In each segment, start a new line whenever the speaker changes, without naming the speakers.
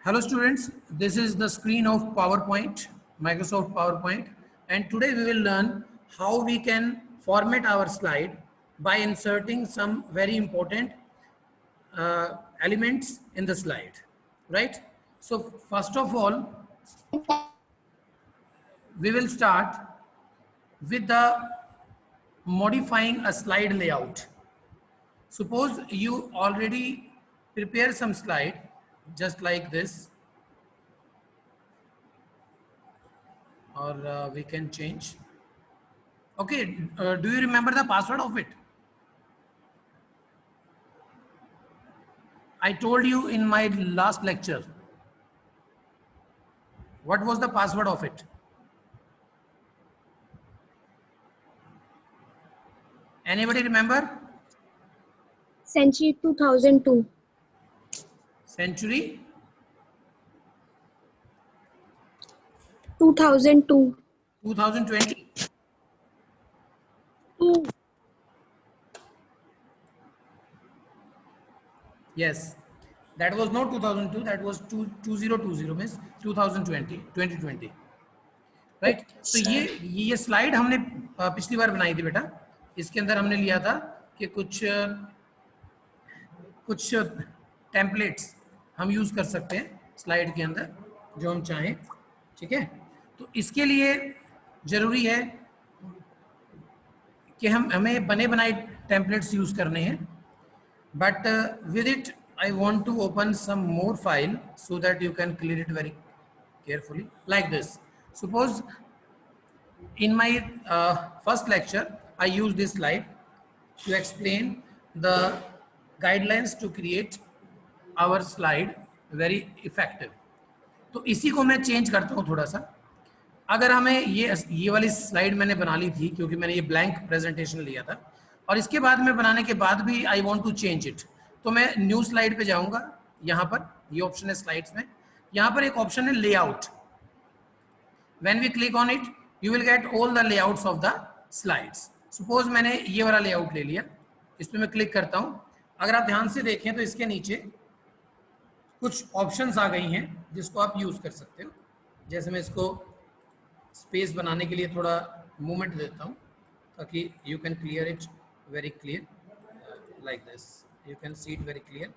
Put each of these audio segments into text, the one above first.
Hello students, this is the screen of PowerPoint, Microsoft PowerPoint, and today we will learn how we can format our slide by inserting some very important elements in the slide, right? So first of all, we will start with the modifying a slide layout. Suppose you already prepare some slide just like this, or we can change. Okay, do you remember the password of it? I told you in my last lecture. What was the password of it? Anybody remember?
Century 2002.
Century
2002.
2020. Yes, that was not 2002. That was 2020 means 2020, 2020. Right तो ये slide हमने पिछली बार बनाई थी बेटा. इसके अंदर हमने लिया था कि कुछ टेम्पलेट्स हम यूज कर सकते हैं स्लाइड के अंदर जो हम चाहें. ठीक है, तो इसके लिए जरूरी है कि हमें बने बनाए टेम्पलेट्स यूज करने हैं. But with it I want to open some more file so that you can clear it very carefully like this. Suppose in my first lecture I use this slide to explain the guidelines to create our slide very effective. तो इसी को मैं change करता हूँ थोड़ा सा. अगर हमें ये वाली स्लाइड मैंने बना ली थी क्योंकि मैंने ये ब्लैंक प्रेजेंटेशन लिया था, और इसके बाद में बनाने के बाद भी I want to change it, तो मैं न्यू स्लाइड पे जाऊंगा. यहाँ पर ये ऑप्शन है स्लाइड्स में, यहाँ पर एक ऑप्शन है layout. When we click on it you will get all the layouts of the slides. Suppose मैंने ये वाला लेआउट ले लिया, इस पर मैं क्लिक करता हूँ. अगर आप ध्यान से देखें तो इसके नीचे कुछ ऑप्शंस आ गई हैं जिसको आप यूज कर सकते हो. जैसे मैं इसको स्पेस बनाने के लिए थोड़ा मूवमेंट देता हूँ ताकि you can clear it very clear like this. You can see it very clear.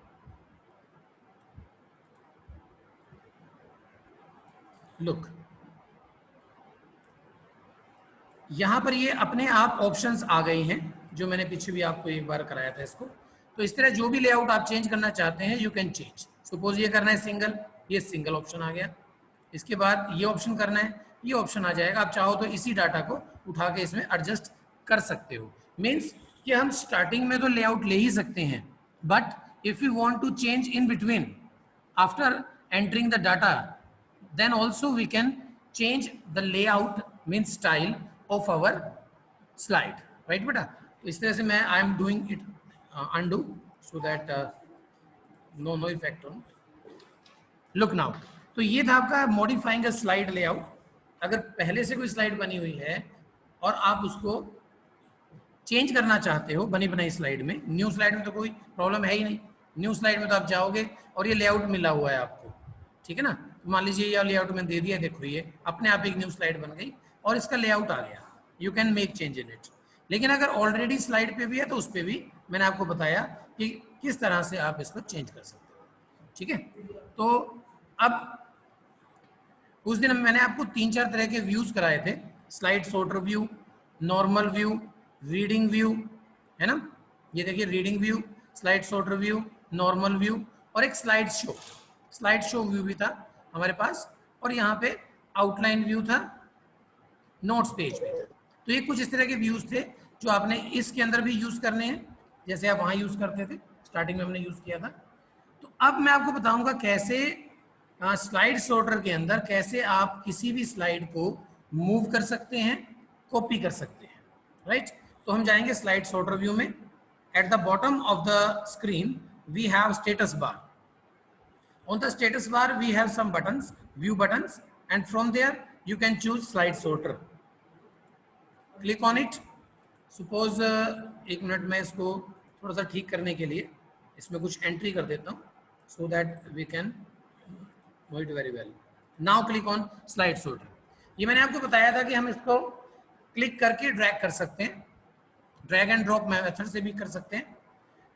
Look, यहाँ पर ये अपने आप ऑप्शंस आ गए हैं जो मैंने पीछे भी आपको एक बार कराया था इसको. तो इस तरह जो भी लेआउट आप चेंज करना चाहते हैं यू कैन चेंज. सपोज ये करना है सिंगल, ये सिंगल ऑप्शन आ गया. इसके बाद ये ऑप्शन करना है, ये ऑप्शन आ जाएगा. आप चाहो तो इसी डाटा को उठा के इसमें एडजस्ट कर सकते हो. मीन्स कि हम स्टार्टिंग में तो लेआउट ले ही सकते हैं, but if you want to change in between after entering the data, then also we can change the layout means style of our slide, right beta? इस तरह से मैं I am doing it undo so that no effect on. Look now, तो ये था आपका modifying a slide layout. अगर पहले से कोई स्लाइड बनी हुई है और आप उसको चेंज करना चाहते हो बनी बनाई स्लाइड में, न्यू स्लाइड में तो कोई प्रॉब्लम है ही नहीं. न्यू स्लाइड में तो आप जाओगे और ये लेआउट मिला हुआ है आपको, ठीक है ना. तो मान लीजिए ये लेआउट में दे दिया, देखो ये अपने आप एक न्यू स्लाइड बन गई और इसका लेआउट आ गया. You can make change in it. लेकिन अगर ऑलरेडी स्लाइड पे भी है तो उस पर भी मैंने आपको बताया कि किस तरह से आप इसको चेंज कर सकते हो. ठीक है, तो अब उस दिन मैंने आपको 3-4 तरह के व्यूज कराए थे. Slide sorter view, normal view, reading view, है ना. ये देखिए reading view, slide sorter view, normal view और एक स्लाइड शो व्यू भी था हमारे पास. और यहाँ पे आउटलाइन व्यू था, नोट्स पेज भी था. तो ये कुछ इस तरह के व्यूज थे जो आपने इसके अंदर भी यूज करने हैं जैसे आप वहाँ यूज करते थे. स्टार्टिंग में हमने यूज किया था. तो अब मैं आपको बताऊंगा कैसे स्लाइड सॉर्टर के अंदर कैसे आप किसी भी स्लाइड को मूव कर सकते हैं, कॉपी कर सकते हैं, राइट. तो हम जाएंगे स्लाइड सॉर्टर व्यू में. At the bottom of the screen we have status bar. On the status bar we have some buttons, view buttons, and from there you can choose slide sorter. Click on it. Suppose एक minute में इसको थोड़ा सा ठीक करने के लिए इसमें कुछ एंट्री कर देता हूँ so that we can wait very well. Now click on slide sorter. ये मैंने आपको बताया था कि हम इसको क्लिक करके ड्रैग कर सकते हैं, ड्रैग एंड ड्रॉप मेथड से भी कर सकते हैं,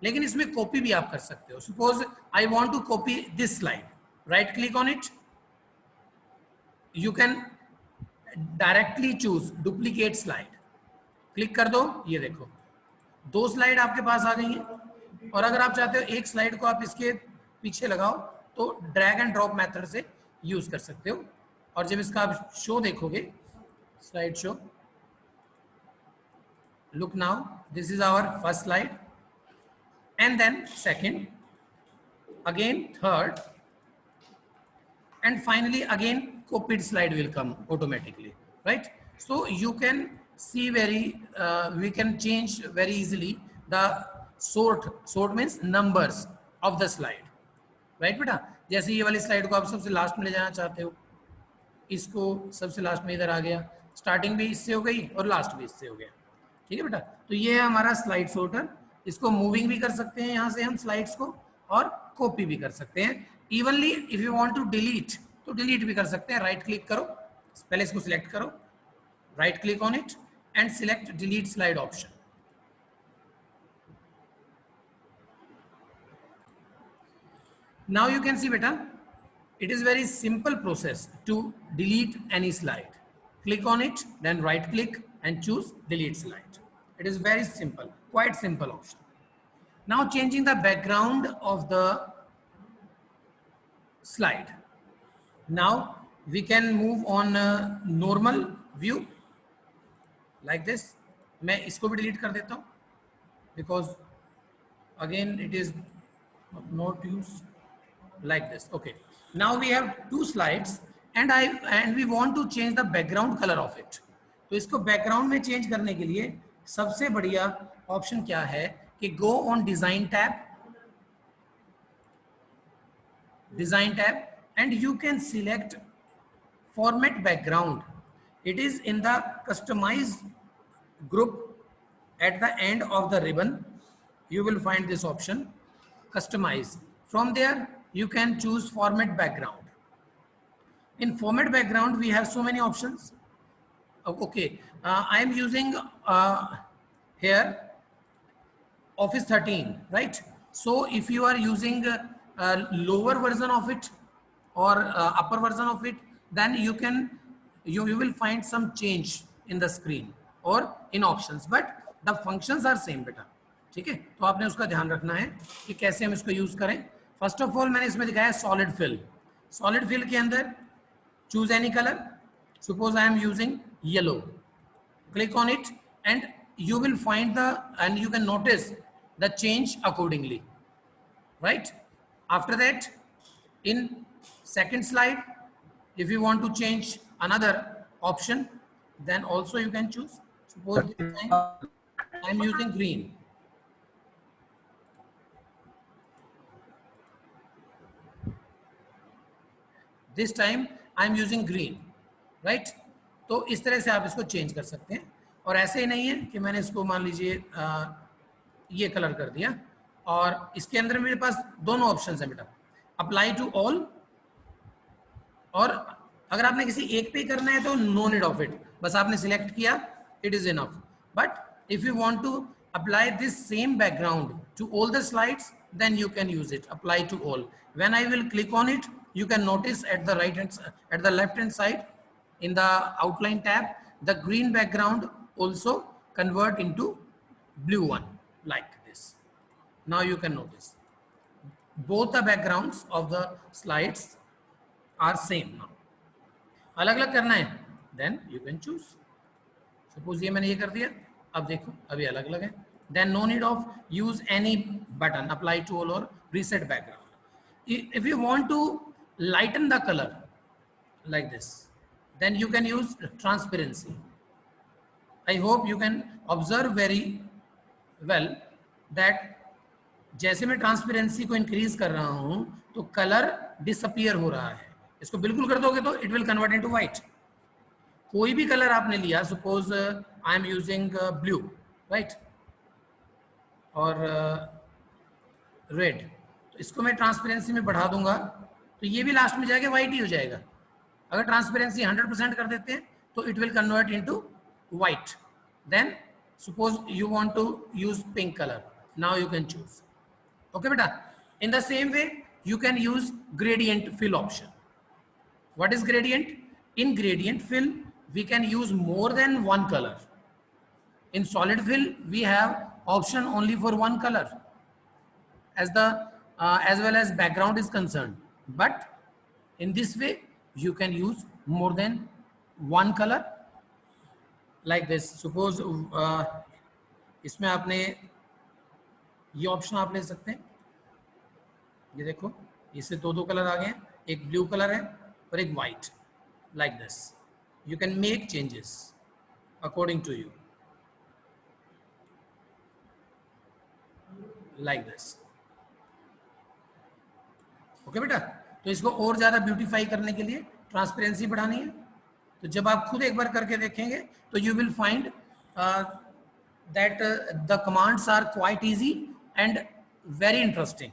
लेकिन इसमें कॉपी भी आप कर सकते हो। Suppose I want to copy this slide, right click on it, you can directly choose duplicate slide, click कर दो, ये देखो 2 स्लाइड आपके पास आ गई हैं। और अगर आप चाहते हो एक स्लाइड को आप इसके पीछे लगाओ तो ड्रैग एंड ड्रॉप मेथड से यूज कर सकते हो। और जब इसका आप शो देखोगे, slide show, look now, this is our first slide, and then second, again third, and finally again copied slide will come automatically, right? So you can see we can change very easily the sort means numbers of the slide, right बेटा? जैसे ये वाली slide को आप सबसे last में ले जाना चाहते हो, इसको सबसे लास्ट में इधर आ गया, स्टार्टिंग भी इससे हो गई और लास्ट भी इससे हो गया, ठीक है बेटा? तो ये है हमारा स्लाइड सॉर्टर। इसको मूविंग भी कर सकते हैं यहाँ से हम स्लाइड्स को, और कॉपी भी कर सकते हैं evenly. If you want to delete तो डिलीट भी कर सकते हैं। राइट क्लिक करो, पहले इसको सिलेक्ट करो, right click on it and select delete slide option. Now you can see बेटा, it is very simple process to delete any slide. Click on it, then right click and choose delete slide. It is very simple, quite simple option. Now changing the background of the slide. Now we can move on normal view like this. मैं इसको भी delete कर देता हूँ because again it is not used like this. Okay, now we have 2 slides and we want to change the background color of it. तो इसको background में change करने के लिए सबसे बढ़िया option क्या है कि go on design tab, and you can select format background. It is in the customize group at the end of the ribbon. You will find this option, customize. From there you can choose format background. In format background we have so many options. Okay, I am using here Office 13, right? So if you are using lower version of it or upper version of it, then you will find some change in the screen or in options, but the functions are same बेटा, ठीक है? तो आपने उसका ध्यान रखना है कि कैसे हम इसको यूज करें। फर्स्ट ऑफ ऑल मैंने इसमें दिखाया सॉलिड फिल। सॉलिड फिल के अंदर choose any colour, suppose I am using yellow, click on it and you will find and you can notice the change accordingly, right? After that, in second slide, if you want to change another option, then also you can choose. Suppose this time I am using green. This time I am using green, right? तो इस तरह से आप इसको change कर सकते हैं। और ऐसे ही नहीं है कि मैंने इसको मान लीजिए ये कलर कर दिया, और इसके अंदर मेरे पास दोनों ऑप्शंस हैं बेटा, अप्लाई टू ऑल, और अगर आपने किसी एक पे करना है तो नो नीड ऑफ इट, बस आपने सिलेक्ट किया, it is enough. But if you want to apply this same background to all the slides, then you can use it, apply to all. When I will click on it, you can notice at the left hand side in the outline tab, the green background also convert into blue one like this. Now you can notice both the backgrounds of the slides are same now. अलग अलग करना है, then you can choose. Suppose ये मैंने ये कर दिया, अब देखो अभी अलग अलग है, then no need of use any button, apply to all or reset background. If you want to lighten the color like this, then you can use transparency. I hope you can observe very well that जैसे मैं transparency को increase कर रहा हूं तो colour disappear हो रहा है। इसको बिल्कुल कर दोगे तो it will convert into white. कोई भी कलर आपने लिया, suppose I am using blue, right, और रेड, तो इसको मैं ट्रांसपेरेंसी में बढ़ा दूंगा तो ये भी लास्ट में जाके वाइट ही हो जाएगा। अगर ट्रांसपेरेंसी 100% कर देते हैं तो it will convert into white. Then suppose you want to use pink colour, now you can choose. Okay बेटा, in the same way you can use gradient fill option. What is gradient? In gradient fill we can use more than one color. In solid fill we have option only for one color as well as background is concerned, but in this way you can use more than one color like this. Suppose इसमें आपने ये option आप ले सकते हैं, ये देखो इससे दो कलर आ गए हैं, एक ब्लू कलर है और एक white, like this you can make changes according to you, like this. Okay बेटा, तो इसको और ज्यादा ब्यूटीफाई करने के लिए ट्रांसपेरेंसी बढ़ानी है, तो जब आप खुद एक बार करके देखेंगे तो you will find that the commands are quite easy and very interesting,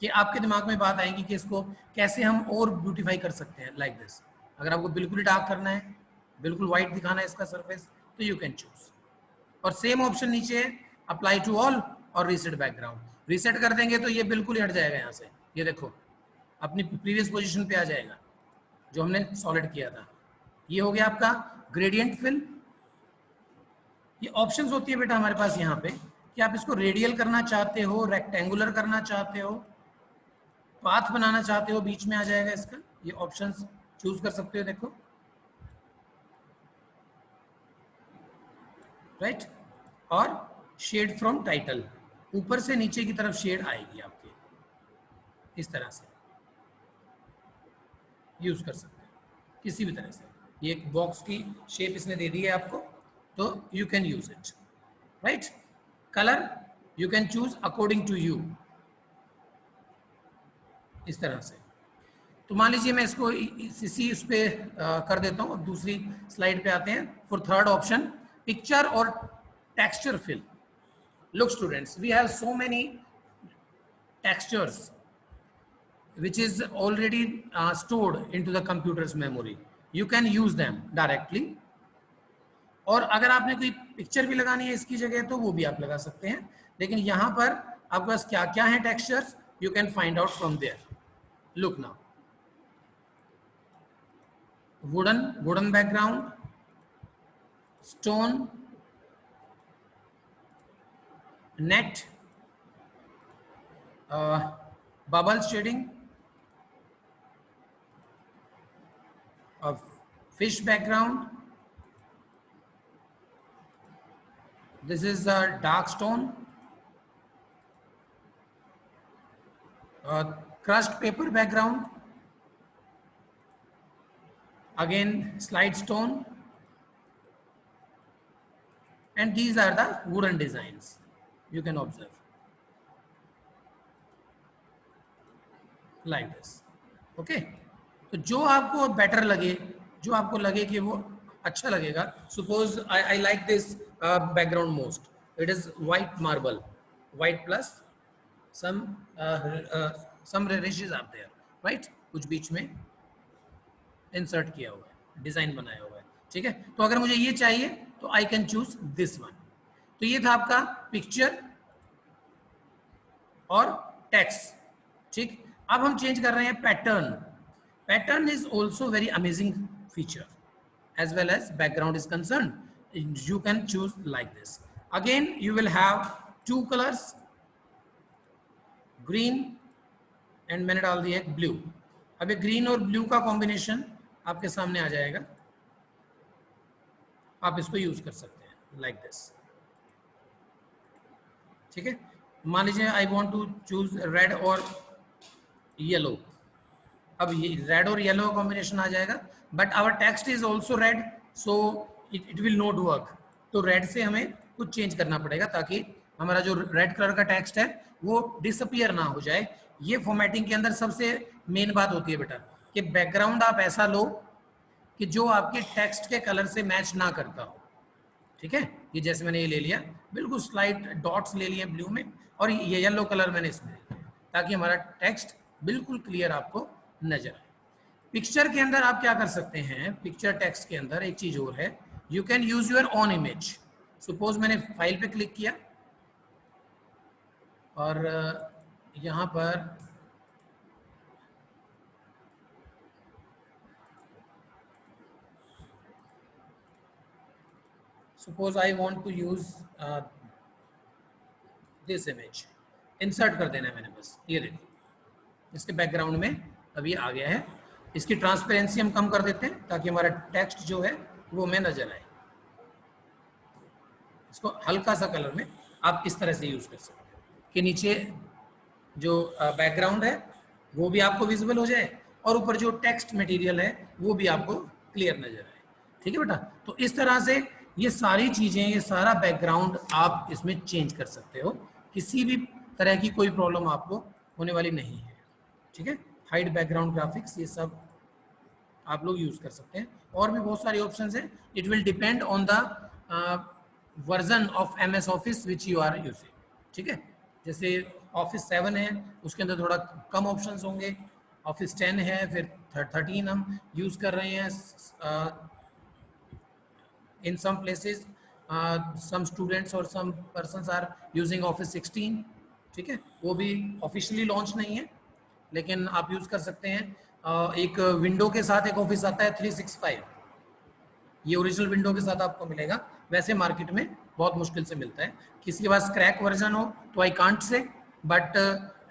कि आपके दिमाग में बात आएगी कि इसको कैसे हम और ब्यूटीफाई कर सकते हैं, लाइक दिस। अगर आपको बिल्कुल ही डार्क करना है, बिल्कुल वाइट दिखाना है इसका सरफेस, तो यू कैन चूज। और सेम ऑप्शन नीचे है अप्लाई टू ऑल और रीसेट बैकग्राउंड। रीसेट कर देंगे तो ये बिल्कुल ही हट जाएगा यहाँ से, ये देखो अपनी प्रीवियस पोजीशन पे आ जाएगा जो हमने सॉलिड किया था। ये हो गया आपका ग्रेडियंट फिल। ये ऑप्शंस होती है बेटा हमारे पास यहाँ पे कि आप इसको रेडियल करना चाहते हो, रेक्टेंगुलर करना चाहते हो, पाथ बनाना चाहते हो, बीच में आ जाएगा इसका। ये ऑप्शंस चूज कर सकते हो, देखो राइट। और शेड फ्रॉम टाइटल, ऊपर से नीचे की तरफ शेड आएगी आपके, इस तरह से यूज कर सकते हैं किसी भी तरह से। ये एक बॉक्स की शेप इसने दे दी है आपको, तो you can use it, right. Colour you can choose according to you, इस तरह से। तो मान लीजिए मैं इसको इसी उस पे कर देता हूँ। अब दूसरी स्लाइड पे आते हैं फॉर थर्ड ऑप्शन, पिक्चर और texture fill. Look students, we have so many textures which is already stored into the computer's memory. You can use them directly. और अगर आपने कोई पिक्चर भी लगानी है इसकी जगह तो वो भी आप लगा सकते हैं, लेकिन यहाँ पर आपके पास क्या क्या है textures, you can find out from there. Look now, wooden background, stone, net, bubble shading, a fish background, this is a dark stone, crushed paper background, again slide stone, and these are the wooden designs you can observe like this. Okay, तो जो आपको better लगे, जो आपको लगे कि वो अच्छा लगेगा। Suppose I like this background most, it is white marble, white plus some rashes are there, right, कुछ बीच में इंसर्ट किया हुआ है, डिजाइन बनाया हुआ है, ठीक है। तो अगर मुझे ये चाहिए तो I can choose this one. तो ये था आपका पिक्चर और टेक्स्ट, ठीक। अब हम चेंज कर रहे हैं pattern. Pattern is also very amazing feature as well as background is concerned. You can choose like this. Again you will have two colors, green and मैंने डाल दिया एक ब्लू। अब ये ग्रीन और ब्लू का कॉम्बिनेशन आपके सामने आ जाएगा, आप इसको यूज कर सकते हैं like this, ठीक है। मान लीजिए I want to choose red और येलो, अब ये रेड और येलो कॉम्बिनेशन आ जाएगा, but our text is also red, so it will not work. तो रेड से हमें कुछ चेंज करना पड़ेगा ताकि हमारा जो रेड कलर का टेक्स्ट है वो डिसअपियर ना हो जाए। ये फॉर्मेटिंग के अंदर सबसे मेन बात होती है बेटा, कि बैकग्राउंड आप ऐसा लो कि जो आपके टेक्स्ट के कलर से मैच ना करता हो, ठीक है। ये जैसे मैंने ये ले लिया, बिल्कुल स्लाइड डॉट्स ले लिए ब्लू में, और ये येलो कलर मैंने इसमें ले लिया, ताकि हमारा टेक्स्ट बिल्कुल क्लियर आपको नजर आए। पिक्चर के अंदर आप क्या कर सकते हैं, पिक्चर टेक्स्ट के अंदर एक चीज और है, you can use your own image. Suppose मैंने फाइल पे क्लिक किया और यहाँ पर suppose I want to use this image, insert कर देना है मैंने, बस ये देखो इसके बैकग्राउंड में अब ये आ गया है। इसकी ट्रांसपेरेंसी हम कम कर देते हैं ताकि हमारा टेक्स्ट जो है वो हमें नजर आए। इसको हल्का सा कलर में आप इस तरह से यूज कर सकते हैं कि नीचे जो बैकग्राउंड है वो भी आपको विजिबल हो जाए और ऊपर जो टेक्स्ट मटेरियल है वो भी आपको क्लियर नजर आए। ठीक है बेटा, तो इस तरह से ये सारी चीजें, ये सारा बैकग्राउंड आप इसमें चेंज कर सकते हो, किसी भी तरह की कोई प्रॉब्लम आपको होने वाली नहीं है। ठीक है, हाइड बैकग्राउंड ग्राफिक्स, ये सब आप लोग यूज कर सकते हैं। और भी बहुत सारी ऑप्शंस हैं, it will depend on the version of MS office which you are using. ठीक है, जैसे ऑफिस 7 है उसके अंदर थोड़ा कम ऑप्शंस होंगे, ऑफिस 10 है, फिर 13 हम यूज कर रहे हैं। इन सम प्लेसेस सम स्टूडेंट्स और सम पर्सन्स आर यूजिंग ऑफिस 16। ठीक है, वो भी ऑफिशियली लॉन्च नहीं है लेकिन आप यूज कर सकते हैं। एक विंडो के साथ एक ऑफिस आता है 365, ये ओरिजिनल विंडो के साथ आपको मिलेगा, वैसे मार्केट में बहुत मुश्किल से मिलता है। किसी के पास क्रैक वर्जन हो तो I can't say, but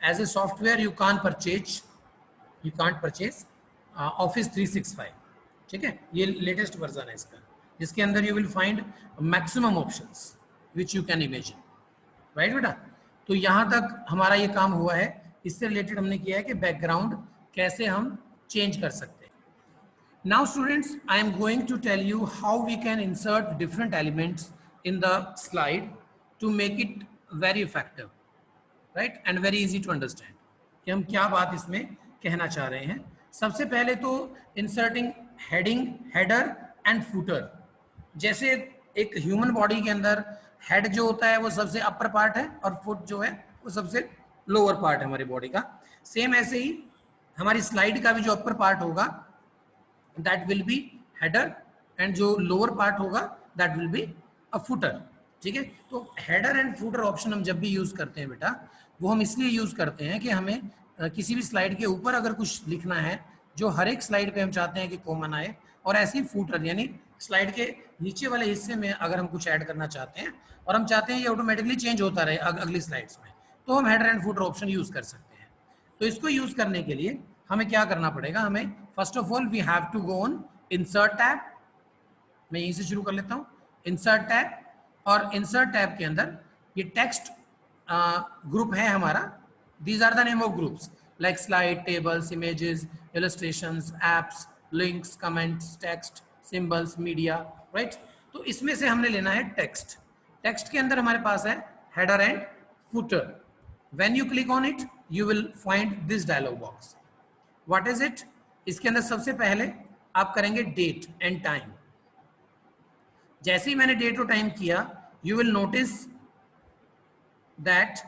as a software you can't purchase office 365। ठीक है, ये लेटेस्ट वर्जन है इसका, जिसके अंदर you will find maximum options which you can imagine. Right बेटा, तो यहाँ तक हमारा ये काम हुआ है। इससे रिलेटेड हमने किया है कि बैकग्राउंड कैसे हम चेंज कर सकते हैं। Now students, I am going to tell you how we can insert different elements in the slide to make it very effective, right, and very easy to understand कि हम क्या बात इसमें कहना चाह रहे हैं। सबसे पहले तो inserting heading, header and footer। जैसे एक ह्यूमन बॉडी के अंदर हेड जो होता है वो सबसे अपर पार्ट है और फुट जो है वो सबसे लोअर पार्ट है हमारी बॉडी का, सेम ऐसे ही हमारी स्लाइड का भी जो अपर पार्ट होगा that will be header and जो lower part होगा that will be a footer। ठीक है, तो header and footer ऑप्शन हम जब भी यूज करते हैं बेटा, वो हम इसलिए यूज करते हैं कि हमें किसी भी स्लाइड के ऊपर अगर कुछ लिखना है जो हर एक स्लाइड पे हम चाहते हैं कि कॉमन आए, और ऐसे ही फूटर यानी स्लाइड के नीचे वाले हिस्से में अगर हम कुछ ऐड करना चाहते हैं और हम चाहते हैं ये ऑटोमेटिकली चेंज होता रहे अगली स्लाइड्स में, तो हम header and footer option use कर सकते हैं। तो इसको यूज करने के लिए हमें क्या करना पड़ेगा, हमें first of all we have to go on insert tab. मैं यहीं से शुरू कर लेता हूँ, इंसर्ट टैब, और इंसर्ट टैब के अंदर ये टेक्स्ट ग्रुप है हमारा, these are the name of groups like slide, tables, images, illustrations, apps, links, comments, text, symbols, media. Right, तो इसमें से हमने लेना है टेक्स्ट। टेक्स्ट के अंदर हमारे पास है header and footer. When you click on it you will find this dialog box. What is it? इसके अंदर सबसे पहले आप करेंगे डेट एंड टाइम। जैसे ही मैंने डेट और टाइम किया, you will notice that,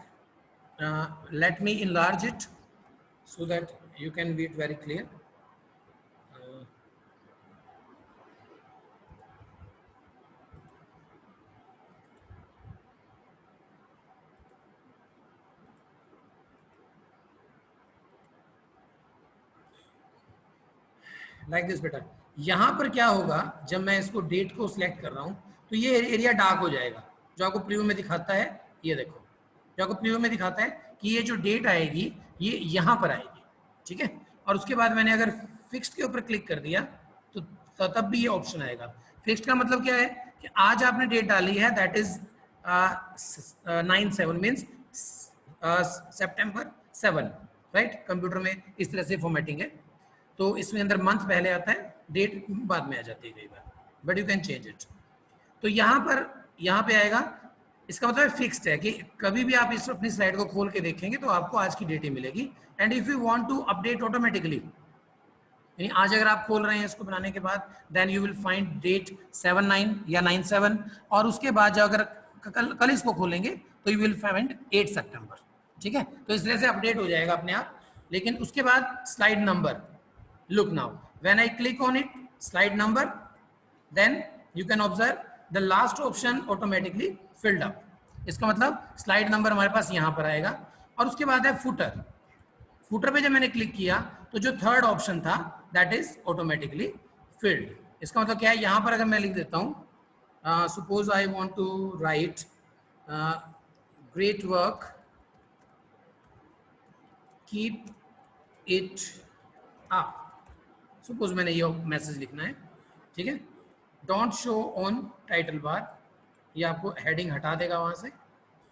let me enlarge it so that you can be it very clear। Like this बेटा, यहाँ पर क्या होगा, जब मैं इसको डेट को सिलेक्ट कर रहा हूँ तो ये एरिया डार्क हो जाएगा। जो आपको प्रीव्यू में दिखाता है, ये देखो, जो आपको प्रीव्यू में दिखाता है कि ये जो डेट आएगी ये यहाँ पर आएगी। ठीक है, और उसके बाद मैंने अगर फिक्स्ड के ऊपर क्लिक कर दिया तो तब भी ये ऑप्शन आएगा। फिक्स्ड का मतलब क्या है कि आज आपने डेट डाली है, that is 9/7 means September 7। Right, computer में इस तरह से फॉर्मेटिंग है, तो इसमें अंदर मंथ पहले आता है, डेट बाद में आ जाती है कई बार, but you can change it. तो यहाँ पे आएगा, इसका मतलब फिक्स्ड है कि कभी भी आप इस अपनी स्लाइड को खोल के देखेंगे तो आपको आज की डेट ही मिलेगी। And if you want to update automatically, यानी आज अगर आप खोल रहे हैं इसको बनाने के बाद, then you will find date 7/9 या 9/7, और उसके बाद जो अगर कल इसको खोलेंगे तो यू विल फाइंड 8 सितंबर। ठीक है, तो इस तरह से अपडेट हो जाएगा अपने आप लेकिन उसके बाद slide number, look now when I click on it slide number, then you can observe the last option automatically filled up. इसका मतलब स्लाइड नंबर हमारे पास यहाँ पर आएगा। और उसके बाद है फुटर। फुटर पे जब मैंने क्लिक किया तो जो थर्ड ऑप्शन था दैट इज ऑटोमेटिकली फिल्ड। इसका मतलब क्या है, यहाँ पर अगर मैं लिख देता हूँ suppose I want to write great work keep it up, suppose मैंने ये मैसेज लिखना है, ठीक है। Don't show on title bar, ये आपको हेडिंग हटा देगा वहाँ से,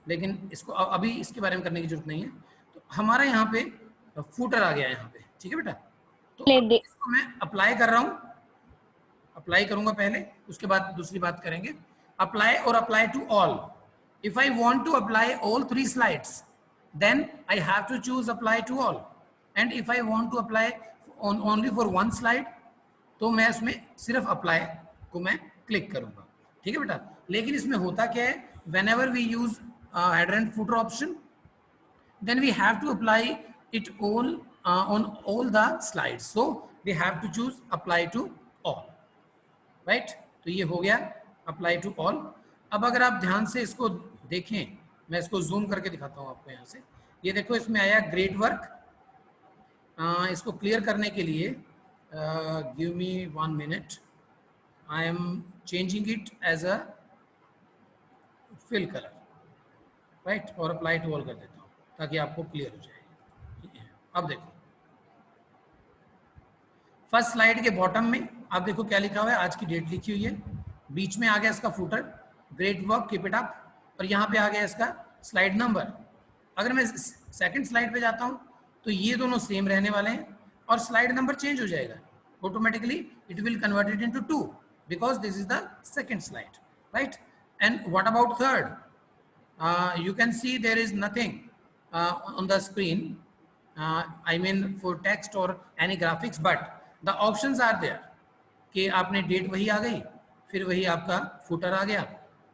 लेकिन इसको अभी इसके बारे में करने की जरूरत नहीं है। तो हमारा यहाँ पे फूटर आ गया यहाँ पे, ठीक है बेटा। तो इसको मैं अप्लाई कर रहा हूँ, अप्लाई करूंगा पहले, उसके बाद दूसरी बात करेंगे। अप्लाई और apply to all. If I want to apply all 3 slides then I have to choose apply to all, and if I want to apply only for 1 slide तो मैं इसमें सिर्फ अप्लाई को मैं क्लिक करूंगा, ठीक है बेटा। लेकिन इसमें होता क्या है, whenever we use header and footer option then we have to apply it all on all the slides, so we have to choose apply to all, right? तो ये हो गया apply to all। अब अगर आप ध्यान से इसको देखें, मैं इसको जूम करके दिखाता हूँ आपको। यहाँ से ये देखो, इसमें आया ग्रेट वर्क। इसको क्लियर करने के लिए give me 1 minute, I am changing it as a fill colour, right, और अप्लाई टू ऑल कर देता हूँ ताकि आपको क्लियर हो जाए। अब देखो फर्स्ट स्लाइड के बॉटम में आप देखो क्या लिखा हुआ है, आज की डेट लिखी हुई है, बीच में आ गया इसका footer great work keep it up, और यहाँ पे आ गया इसका स्लाइड नंबर। अगर मैं सेकंड स्लाइड पे जाता हूँ तो ये दोनों सेम रहने वाले हैं और स्लाइड नंबर चेंज हो जाएगा automatically, it will convert it into 2 because this is the second slide, right. And what about third, you can see there is nothing on the screen, I mean for text or any graphics, but the options are there कि आपने date वही आ गई, फिर वही आपका footer आ गया,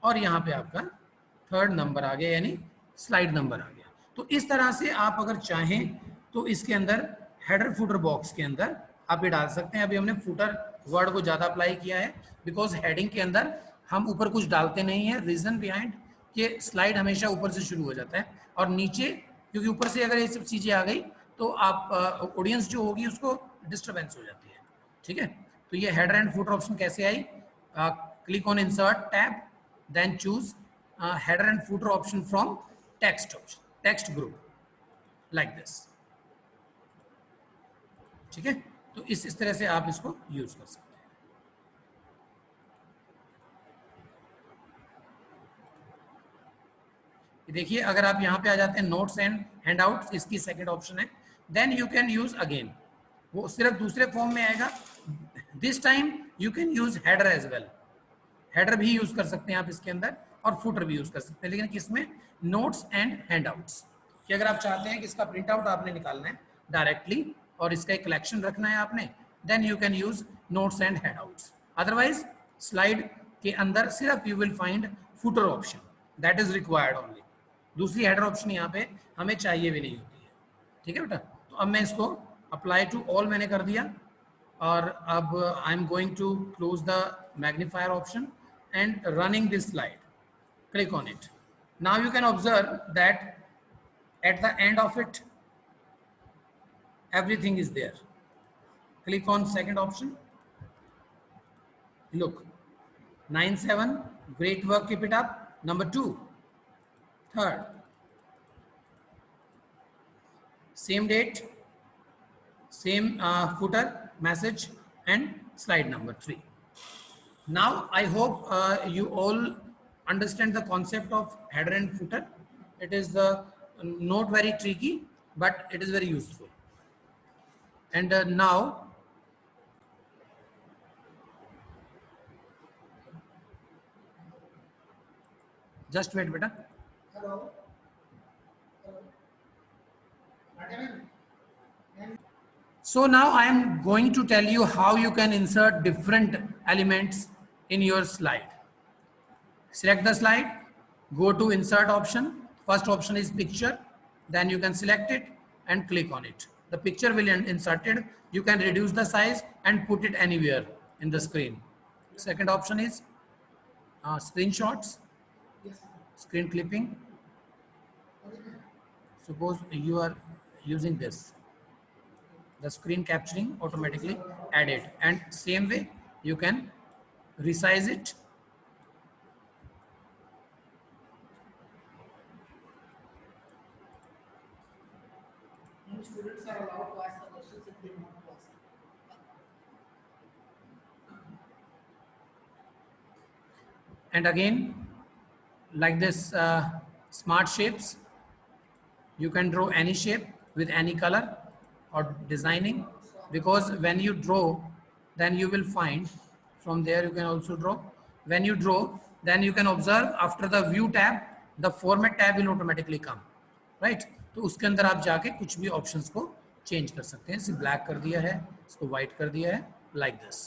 और यहाँ पे आपका थर्ड नंबर आ गया यानी स्लाइड नंबर आ गया। तो इस तरह से आप अगर चाहें तो इसके अंदर हेडर फुटर बॉक्स के अंदर आप ये डाल सकते हैं। अभी हमने फुटर वर्ड को ज़्यादा अप्लाई किया है बिकॉज हेडिंग के अंदर हम ऊपर कुछ डालते नहीं है, रीजन बिहाइंड कि स्लाइड हमेशा ऊपर से शुरू हो जाता है और नीचे, क्योंकि ऊपर से अगर ये सब चीज़ें आ गई तो आप ऑडियंस जो होगी उसको डिस्टर्बेंस हो जाती है, ठीक है। तो ये हेडर एंड फुटर ऑप्शन कैसे आई, click on insert tab, then choose header and footer option from text option, text group, like this, ठीक है। तो इस तरह से आप इसको यूज कर सकते हैं। देखिए अगर आप यहाँ पे आ जाते हैं नोट्स एंड हैंडआउट्स, इसकी सेकंड ऑप्शन है, then you can use again, वो सिर्फ दूसरे फॉर्म में आएगा। This time you can use header as well, header भी यूज कर सकते हैं आप इसके अंदर और फुटर भी यूज कर सकते हैं, लेकिन किसमें, नोट्स एंड हैंडआउट्स। कि अगर आप चाहते हैं कि इसका प्रिंट आउट आपने निकालना है डायरेक्टली और इसका एक कलेक्शन रखना है आपने, then you can use notes and handouts. Otherwise slide के अंदर सिर्फ you will find footer option, that is required only. दूसरी हेडर ऑप्शन यहाँ पे हमें चाहिए भी नहीं होती है, ठीक है बेटा। तो अब मैं इसको अप्लाई टू ऑल मैंने कर दिया, और अब I am going to close the magnifier option and running this slide, click on it. Now you can observe that at the end of it everything is there. Click on second option, look 9/7 great work keep it up, number 2, third, same date, same footer message and slide number 3. Now I hope you all understand the concept of header and footer. It is not very tricky but it is very useful. And now just wait beta. Hello. So now I am going to tell you how you can insert different elements in your slide. Select the slide, go to insert option, first option is picture, then you can select it and click on it. the picture will inserted. You can reduce the size and put it anywhere in the screen. Second option is screenshots, screen clipping. Suppose you are using this, the screen capturing automatically added, and same way you can resize it.
Students are allowed to ask the questions if they want to ask.
And again, like this smart shapes, you can draw any shape with any color or designing, because when you draw, then you will find from there you can also draw. When you draw, then you can observe after the view tab, the format tab will automatically come, right? तो उसके अंदर आप जाके कुछ भी options को change कर सकते हैं. इसे ब्लैक कर दिया है, इसको व्हाइट कर दिया है, like this.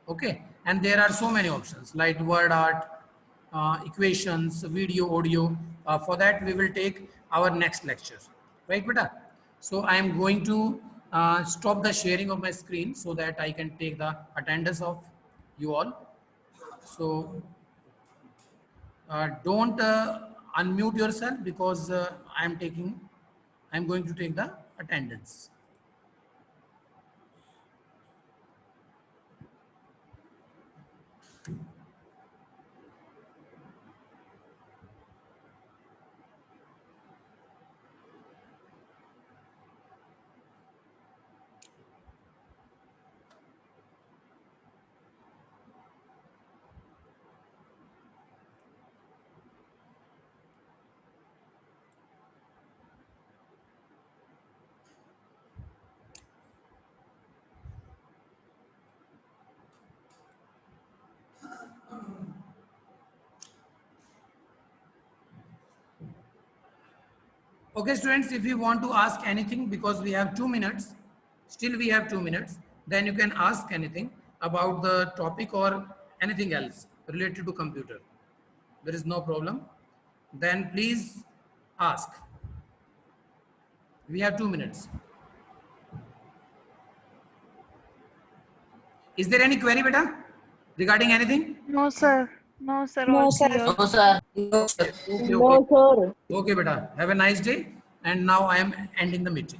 Okay, and there are so many options like word art, equations, video, audio. For that we will take our next lecture, right beta? So I am going to stop the sharing of my screen so that I can take the attendance of you all. So don't unmute yourself, because I am going to take the attendance. Okay students, if you want to ask anything, because we have 2 minutes, still we have 2 minutes, then you can ask anything about the topic or anything else related to computer. There is no problem. Then please ask. We have 2 minutes. Is there any query beta regarding anything?
No, sir. No, sir.
No,
All
sir.
clear.
No, sir.
Okay,
No, sir.
okay beta. Have a nice day. And now I am ending the meeting.